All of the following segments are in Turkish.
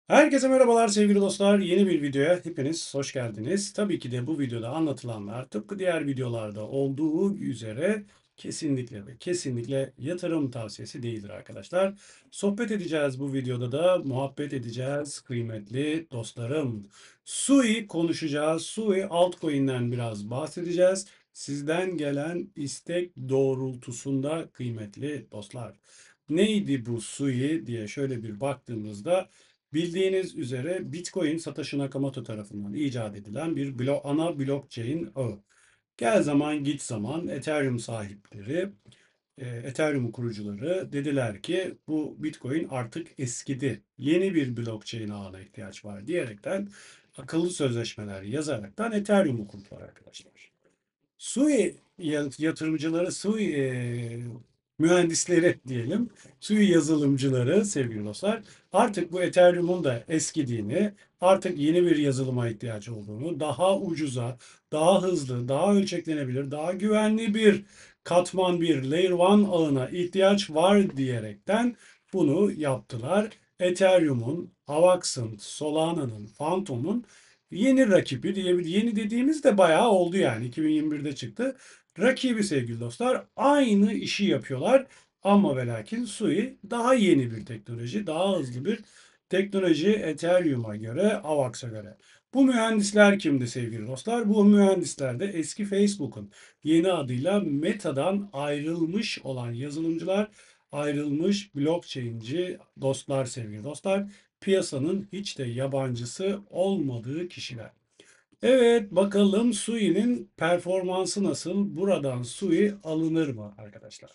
Herkese merhabalar sevgili dostlar. Yeni bir videoya hepiniz hoş geldiniz. Tabii ki de bu videoda anlatılanlar tıpkı diğer videolarda olduğu üzere kesinlikle ve kesinlikle yatırım tavsiyesi değildir arkadaşlar. Sohbet edeceğiz bu videoda da muhabbet edeceğiz kıymetli dostlarım. Sui konuşacağız. Sui altcoin'den biraz bahsedeceğiz. Sizden gelen istek doğrultusunda kıymetli dostlar. Neydi bu Sui diye şöyle bir baktığımızda bildiğiniz üzere Bitcoin Satoshi Nakamoto tarafından icat edilen bir ana blockchain ağı. Gel zaman git zaman Ethereum sahipleri, Ethereum kurucuları dediler ki bu Bitcoin artık eskidi. Yeni bir blockchain ağına ihtiyaç var diyerekten akıllı sözleşmeler yazaraktan Ethereum'u kurdular arkadaşlar. Sui yatırımcıları, Sui mühendisleri diyelim, Sui yazılımcıları sevgili dostlar artık bu Ethereum'un da eskidiğini, artık yeni bir yazılıma ihtiyaç olduğunu, daha ucuza, daha hızlı, daha ölçeklenebilir, daha güvenli bir katman bir Layer 1 ağına ihtiyaç var diyerekten bunu yaptılar. Ethereum'un, Avax'ın, Solana'nın, Phantom'un yeni rakibi diyebilir. Yeni dediğimiz de bayağı oldu yani. 2021'de çıktı. Rakibi sevgili dostlar aynı işi yapıyorlar. Ama ve lakin Sui daha yeni bir teknoloji, daha hızlı bir teknoloji Ethereum'a göre, Avax'a göre. Bu mühendisler kimdi sevgili dostlar? Bu mühendisler de eski Facebook'un yeni adıyla Meta'dan ayrılmış olan yazılımcılar, ayrılmış blockchain'ci dostlar sevgili dostlar. Piyasanın hiç de yabancısı olmadığı kişiler. Evet, bakalım Sui'nin performansı nasıl? Buradan Sui alınır mı arkadaşlar?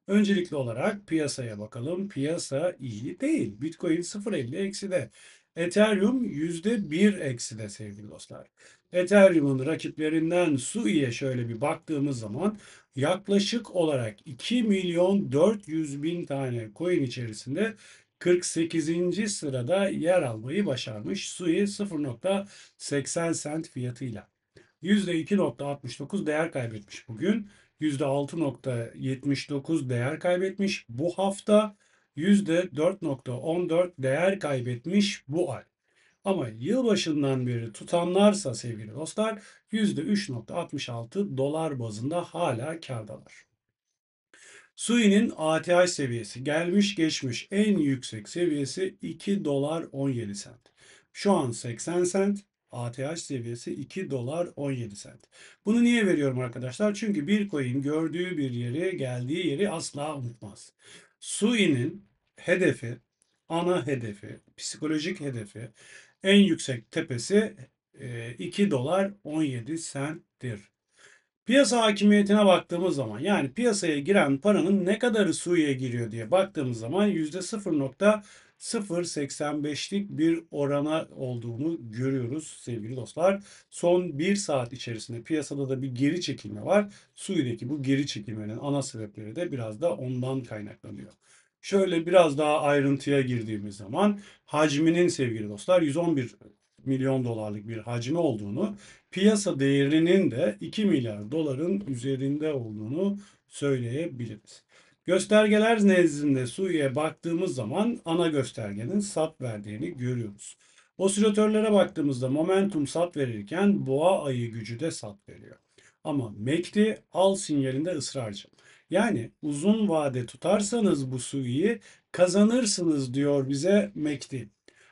Öncelikli olarak piyasaya bakalım. Piyasa iyi değil. Bitcoin 0,50 ekside. Ethereum %1 ekside sevgili dostlar. Ethereum'un rakiplerinden Sui'ye şöyle bir baktığımız zaman yaklaşık olarak 2 milyon 400 bin tane coin içerisinde 48. sırada yer almayı başarmış. Sui 0,80 sent fiyatıyla. %2,69 değer kaybetmiş bugün. %6,79 değer kaybetmiş bu hafta. %4,14 değer kaybetmiş bu ay. Ama yılbaşından beri tutanlarsa sevgili dostlar %3,66 dolar bazında hala kârdalar. Sui'nin ATH seviyesi gelmiş geçmiş en yüksek seviyesi 2 dolar 17 sent. Şu an 80 sent. ATH seviyesi 2 dolar 17 sent. Bunu niye veriyorum arkadaşlar? Çünkü bir coin gördüğü bir yeri, geldiği yeri asla unutmaz. Sui'nin hedefi, ana hedefi, psikolojik hedefi, en yüksek tepesi 2 dolar 17 centtir. Piyasa hakimiyetine baktığımız zaman yani piyasaya giren paranın ne kadarı Sui'ye giriyor diye baktığımız zaman %0,085'lik bir orana olduğunu görüyoruz sevgili dostlar. Son bir saat içerisinde piyasada da bir geri çekilme var. Sui'deki bu geri çekilmenin ana sebepleri de biraz da ondan kaynaklanıyor. Şöyle biraz daha ayrıntıya girdiğimiz zaman hacminin sevgili dostlar 111 milyon dolarlık bir hacmi olduğunu, piyasa değerinin de 2 milyar doların üzerinde olduğunu söyleyebiliriz. Göstergeler nezdinde Sui'ye baktığımız zaman ana göstergenin sat verdiğini görüyoruz. Osilatörlere baktığımızda momentum sat verirken boğa ayı gücü de sat veriyor. Ama MACD al sinyalinde ısrarcı. Yani uzun vade tutarsanız bu Sui'yi kazanırsınız diyor bize MACD.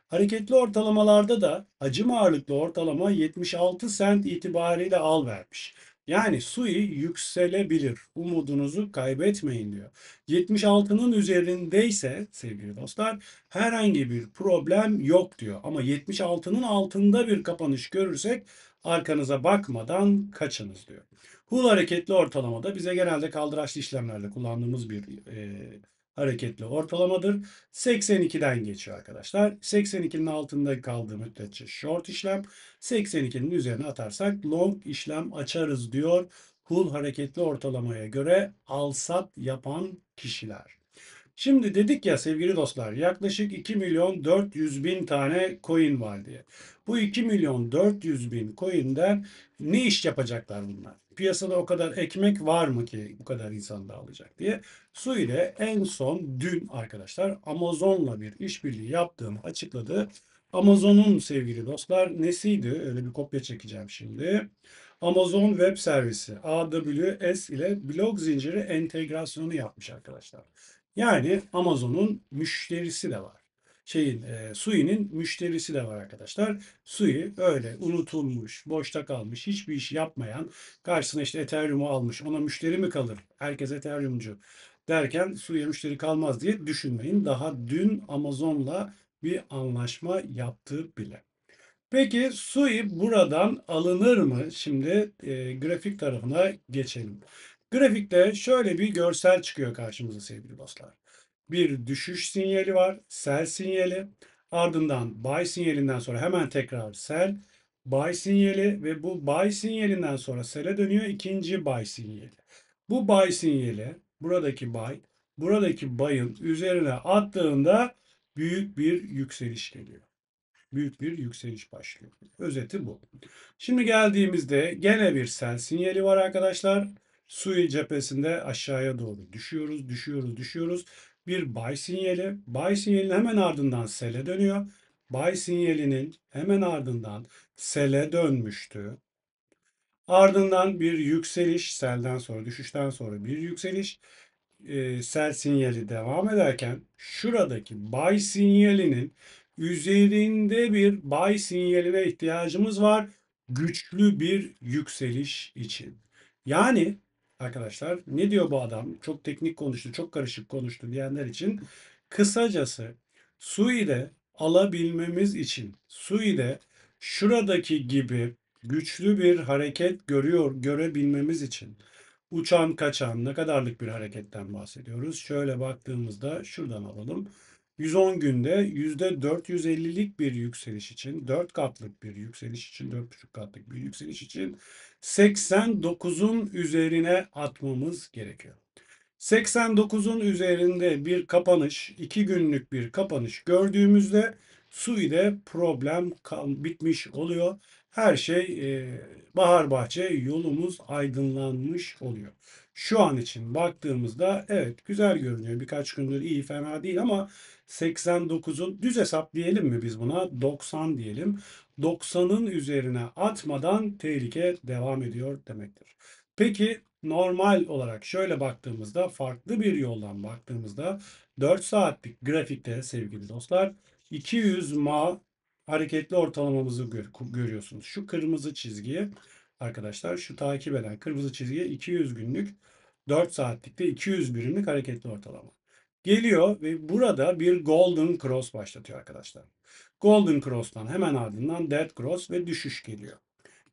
Hareketli ortalamalarda da hacim ağırlıklı ortalama 76 sent itibariyle al vermiş. Yani Sui yükselebilir. Umudunuzu kaybetmeyin diyor. 76'nın üzerindeyse sevgili dostlar herhangi bir problem yok diyor. Ama 76'nın altında bir kapanış görürsek arkanıza bakmadan kaçınız diyor. Hull hareketli ortalamada bize genelde kaldıraçlı işlemlerde kullandığımız bir hareketli ortalamadır. 82'den geçiyor arkadaşlar. 82'nin altında kaldığı müddetçe short işlem, 82'nin üzerine atarsak long işlem açarız diyor. Hull hareketli ortalamaya göre al-sat yapan kişiler. Şimdi dedik ya sevgili dostlar yaklaşık 2 milyon 400 bin tane coin var diye. Bu 2 milyon 400 bin coin'den ne iş yapacaklar bunlar? Piyasada o kadar ekmek var mı ki bu kadar insan da alacak diye. Su ile en son dün arkadaşlar Amazon'la bir işbirliği yaptığını açıkladı. Amazon'un sevgili dostlar nesiydi? Öyle bir kopya çekeceğim şimdi. Amazon Web Servisi AWS ile blok zinciri entegrasyonu yapmış arkadaşlar. Yani Amazon'un müşterisi de var. Sui'nin müşterisi de var arkadaşlar. Sui öyle unutulmuş, boşta kalmış, hiçbir iş yapmayan, karşısına işte Ethereum'u almış, ona müşteri mi kalır? Herkes Ethereum'cu derken Sui'ye müşteri kalmaz diye düşünmeyin. Daha dün Amazon'la bir anlaşma yaptı bile. Peki Sui buradan alınır mı? Şimdi grafik tarafına geçelim. Grafikte şöyle bir görsel çıkıyor karşımıza sevgili dostlar. Bir düşüş sinyali var, sell sinyali. Ardından buy sinyalinden sonra hemen tekrar sell, buy sinyali ve bu buy sinyalinden sonra sell'e dönüyor ikinci buy sinyali. Bu buy sinyali, buradaki buy'ın üzerine attığında büyük bir yükseliş geliyor. Büyük bir yükseliş başlıyor. Özeti bu. Şimdi geldiğimizde gene bir sell sinyali var arkadaşlar. Sui cephesinde aşağıya doğru düşüyoruz, düşüyoruz, düşüyoruz. Bir buy sinyali. Buy sinyalinin hemen ardından sell'e dönüyor. Buy sinyalinin hemen ardından sell'e dönmüştü. Ardından bir yükseliş, sell'den sonra, düşüşten sonra bir yükseliş. Sell sinyali devam ederken şuradaki buy sinyalinin üzerinde bir buy sinyaline ihtiyacımız var. Güçlü bir yükseliş için. Yani arkadaşlar ne diyor bu adam? Çok teknik konuştu, çok karışık konuştu diyenler için kısacası Sui'de alabilmemiz için Sui'de şuradaki gibi güçlü bir hareket görebilmemiz için uçan kaçan ne kadarlık bir hareketten bahsediyoruz? Şöyle baktığımızda şuradan alalım. 110 günde %450'lik bir yükseliş için, 4 katlık bir yükseliş için, 4,5 katlık bir yükseliş için 89'un üzerine atmamız gerekiyor. 89'un üzerinde bir kapanış, 2 günlük bir kapanış gördüğümüzde Sui'de problem bitmiş oluyor. Her şey bahar bahçe yolumuz aydınlanmış oluyor. Şu an için baktığımızda evet güzel görünüyor. Birkaç gündür iyi fena değil ama 89'un düz hesap diyelim mi biz buna? 90 diyelim. 90'ın üzerine atmadan tehlike devam ediyor demektir. Peki normal olarak şöyle baktığımızda farklı bir yoldan baktığımızda 4 saatlik grafikte sevgili dostlar 200 ma hareketli ortalamamızı görüyorsunuz. Şu kırmızı çizgiye arkadaşlar şu takip eden kırmızı çizgiye 200 günlük 4 saatlikte 200 birimlik hareketli ortalama. Geliyor ve burada bir Golden Cross başlatıyor arkadaşlar. Golden Cross'tan hemen ardından Dead Cross ve düşüş geliyor.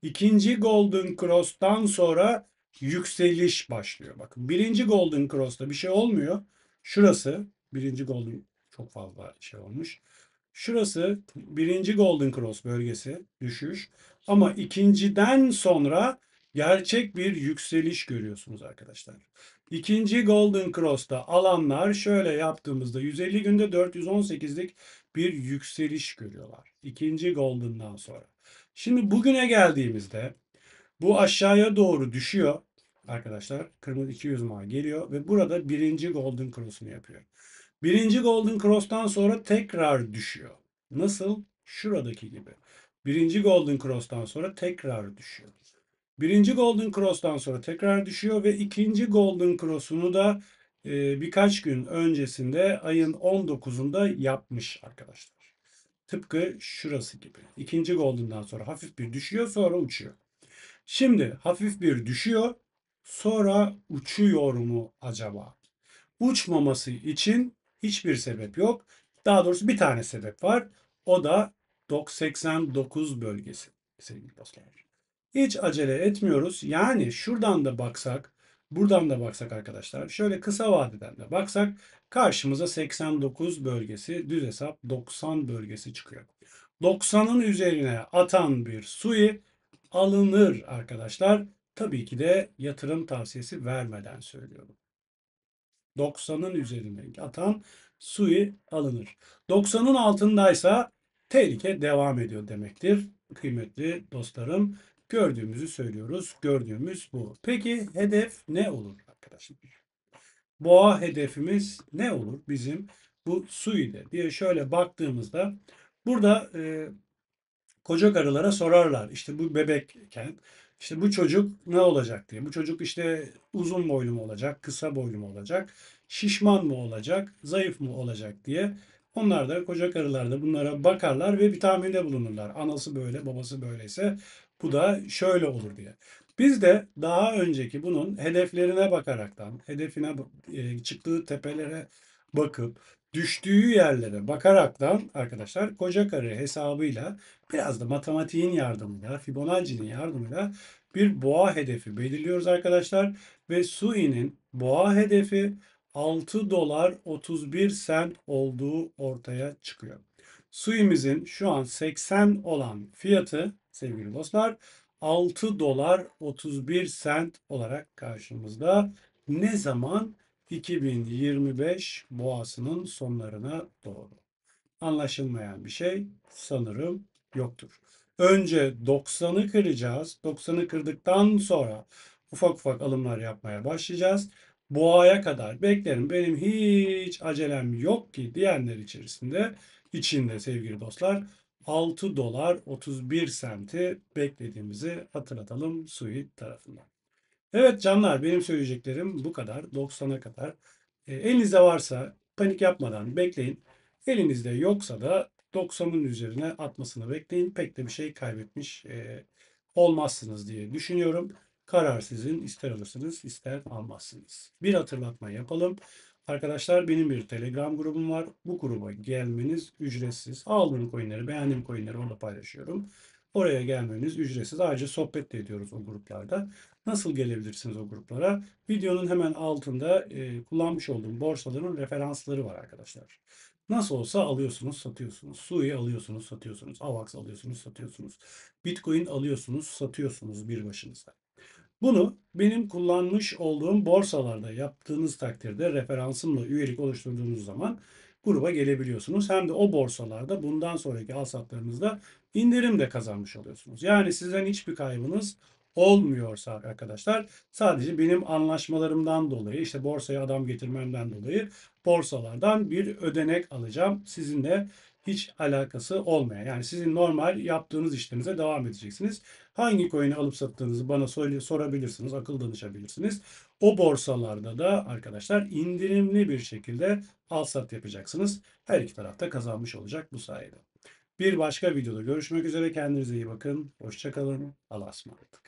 İkinci Golden Cross'tan sonra yükseliş başlıyor. Bakın birinci Golden Cross'ta bir şey olmuyor. Şurası birinci Golden çok fazla şey olmuş. Şurası birinci Golden Cross bölgesi düşüş. Ama ikinciden sonra gerçek bir yükseliş görüyorsunuz arkadaşlar. İkinci Golden Cross'ta alanlar şöyle yaptığımızda 150 günde 418'lik bir yükseliş görüyorlar. İkinci Golden'dan sonra. Şimdi bugüne geldiğimizde bu aşağıya doğru düşüyor arkadaşlar. Kırmızı 200 mA geliyor ve burada birinci Golden Cross'unu yapıyor. Birinci Golden Cross'tan sonra tekrar düşüyor. Nasıl? Şuradaki gibi. Birinci Golden Cross'tan sonra tekrar düşüyor. Birinci Golden Cross'tan sonra tekrar düşüyor ve ikinci Golden Cross'unu da birkaç gün öncesinde ayın 19'unda yapmış arkadaşlar. Tıpkı şurası gibi. İkinci Golden'dan sonra hafif bir düşüyor sonra uçuyor. Şimdi hafif bir düşüyor sonra uçuyor mu acaba? Uçmaması için hiçbir sebep yok. Daha doğrusu bir tane sebep var. O da 89 bölgesi sevgili dostlar. Hiç acele etmiyoruz. Yani şuradan da baksak, buradan da baksak arkadaşlar, şöyle kısa vadeden de baksak karşımıza 89 bölgesi, düz hesap 90 bölgesi çıkıyor. 90'ın üzerine atan bir Sui alınır arkadaşlar. Tabii ki de yatırım tavsiyesi vermeden söylüyorum. 90'ın üzerine atan Sui alınır. 90'ın altındaysa tehlike devam ediyor demektir. Kıymetli dostlarım, gördüğümüzü söylüyoruz. Gördüğümüz bu. Peki hedef ne olur arkadaşlar? Boğa hedefimiz ne olur bizim bu Sui'de diye şöyle baktığımızda Burada koca karılara sorarlar. İşte bu bebekken işte bu çocuk ne olacak diye. Bu çocuk işte uzun boylu mu olacak, kısa boylu mu olacak, şişman mı olacak, zayıf mı olacak diye. Onlar da koca karılar da bunlara bakarlar ve bir tahminde bulunurlar. Anası böyle, babası böyleyse bu da şöyle olur diye. Biz de daha önceki bunun hedeflerine bakaraktan, çıktığı tepelere bakıp düştüğü yerlere bakaraktan arkadaşlar koca karı hesabıyla biraz da matematiğin yardımıyla, Fibonacci'nin yardımıyla bir boğa hedefi belirliyoruz arkadaşlar. Ve Sui'nin boğa hedefi 6 dolar 31 sent olduğu ortaya çıkıyor. Sui'mizin şu an 80 olan fiyatı sevgili dostlar 6 dolar 31 sent olarak karşımızda. Ne zaman? 2025 boğasının sonlarına doğru. Anlaşılmayan bir şey sanırım yoktur. Önce 90'ı kıracağız. 90'ı kırdıktan sonra ufak ufak alımlar yapmaya başlayacağız. Boğaya kadar beklerim. Benim hiç acelem yok ki diyenler içinde sevgili dostlar 6 dolar 31 senti beklediğimizi hatırlatalım Sui tarafından. Evet canlar benim söyleyeceklerim bu kadar. 90'a kadar. Elinizde varsa panik yapmadan bekleyin. Elinizde yoksa da 90'ın üzerine atmasını bekleyin. Pek de bir şey kaybetmiş olmazsınız diye düşünüyorum. Karar sizin. İster alırsınız, ister almazsınız. Bir hatırlatma yapalım. Arkadaşlar benim bir Telegram grubum var. Bu gruba gelmeniz ücretsiz. Aldığım coinleri, beğendiğim coinleri orada paylaşıyorum. Oraya gelmeniz ücretsiz. Ayrıca sohbet de ediyoruz o gruplarda. Nasıl gelebilirsiniz o gruplara? Videonun hemen altında kullanmış olduğum borsaların referansları var arkadaşlar. Nasıl olsa alıyorsunuz, satıyorsunuz. Sui alıyorsunuz, satıyorsunuz. AVAX alıyorsunuz, satıyorsunuz. Bitcoin alıyorsunuz, satıyorsunuz bir başınıza. Bunu benim kullanmış olduğum borsalarda yaptığınız takdirde referansımla üyelik oluşturduğunuz zaman gruba gelebiliyorsunuz. Hem de o borsalarda bundan sonraki alsatlarınızda indirim de kazanmış oluyorsunuz. Yani sizden hiçbir kaybınız olmuyorsa arkadaşlar sadece benim anlaşmalarımdan dolayı işte borsaya adam getirmemden dolayı borsalardan bir ödenek alacağım. Sizinle hiç alakası olmayan. Yani sizin normal yaptığınız işlerinize devam edeceksiniz. Hangi coin'i alıp sattığınızı bana sorabilirsiniz, akıl danışabilirsiniz. O borsalarda da arkadaşlar indirimli bir şekilde al sat yapacaksınız. Her iki tarafta kazanmış olacak bu sayede. Bir başka videoda görüşmek üzere. Kendinize iyi bakın. Hoşça kalın. Allah'a ısmarladık.